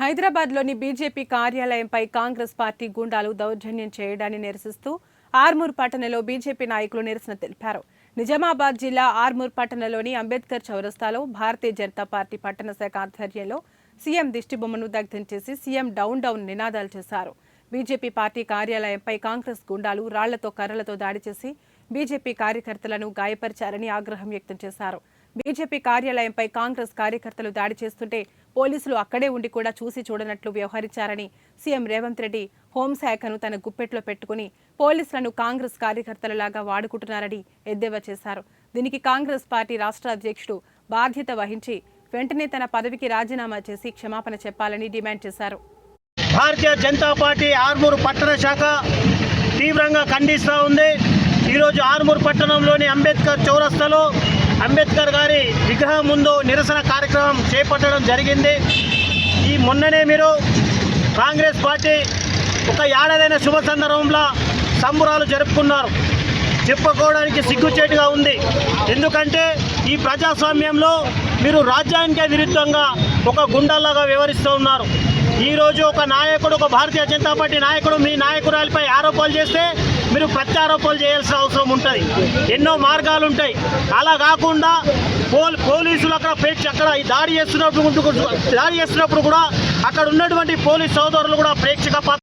హైదరాబాద్లోని BJP కార్యాలయంపై Congress party గూండాలు దౌర్జన్యం చేయడాన్ని నిరసిస్తూ ఆర్మూర్ పట్టణంలో బీజేపీ నాయకులు నిరసన తెలిపారు. నిజామాబాద్ జిల్లా ఆర్మూర్ పట్టణంలోని అంబేద్కర్ చౌరస్తాలో భారతీయ జనతా పార్టీ పట్టణ శాఖ ఆధ్వర్యంలో సీఎం దిష్టిబొమ్మను దగ్ధం చేసి సీఎం డౌన్ డౌన్ నినాదాలు చేశారు. బీజేపీ పార్టీ కార్యాలయంపై కాంగ్రెస్ గూండాలు రాళ్లతో కర్రలతో దాడి చేసి బీజేపీ కార్యకర్తలను గాయపరిచారని ఆగ్రహం వ్యక్తం చేశారు. బీజేపీ కార్యాలయంపై కాంగ్రెస్ కార్యకర్తలు దాడి చేస్తుంటే పోలీసులు అక్కడే ఉండి కూడా చూసి చూడనట్లు వ్యవహరించారని సీఎం రేవంత్ రెడ్డి హోంశాఖను తన గుప్పెట్లో పెట్టుకుని పోలీసులను కాంగ్రెస్ కార్యకర్తలలాగా వాడుకుంటున్నారని ఎద్దేవా చేశారు. దీనికి కాంగ్రెస్ పార్టీ రాష్ట్ర అధ్యక్షుడు బాధ్యత వహించి వెంటనే తన పదవికి రాజీనామా చేసి క్షమాపణ చెప్పాలని డిమాండ్ చేశారు. భారతీయ జనతా పార్టీ ఆర్మూర్ పట్టణ శాఖ తీవ్రంగా ఖండిస్తూ ఉంది. ఈరోజు ఆర్మూర్ పట్టణంలోని అంబేద్కర్ చౌరస్తాలో అంబేద్కర్ గారి విగ్రహం ముందు నిరసన కార్యక్రమం చేపట్టడం జరిగింది. ఈ మొన్ననే మీరు కాంగ్రెస్ పార్టీ ఒక ఏడాదైన శుభ సందర్భంలో సంబరాలు జరుపుకున్నారు. చెప్పుకోవడానికి సిగ్గుచేటుగా ఉంది. ఎందుకంటే ఈ ప్రజాస్వామ్యంలో మీరు రాజ్యానికే విరుద్ధంగా ఒక గుండాలాగా వ్యవహరిస్తూ ఉన్నారు. ఈరోజు ఒక నాయకుడు, ఒక భారతీయ జనతా పార్టీ నాయకుడు మీ నాయకురాలిపై ఆరోపణలు చేస్తే మీరు ప్రత్యారోపణలు చేయాల్సిన అవసరం ఉంటుంది. ఎన్నో మార్గాలు ఉంటాయి. అలా కాకుండా పోలీసులు అక్కడ దాడి చేస్తున్నప్పుడు కూడా అక్కడ ఉన్నటువంటి పోలీస్ సోదరులు కూడా ప్రేక్షక పాత్ర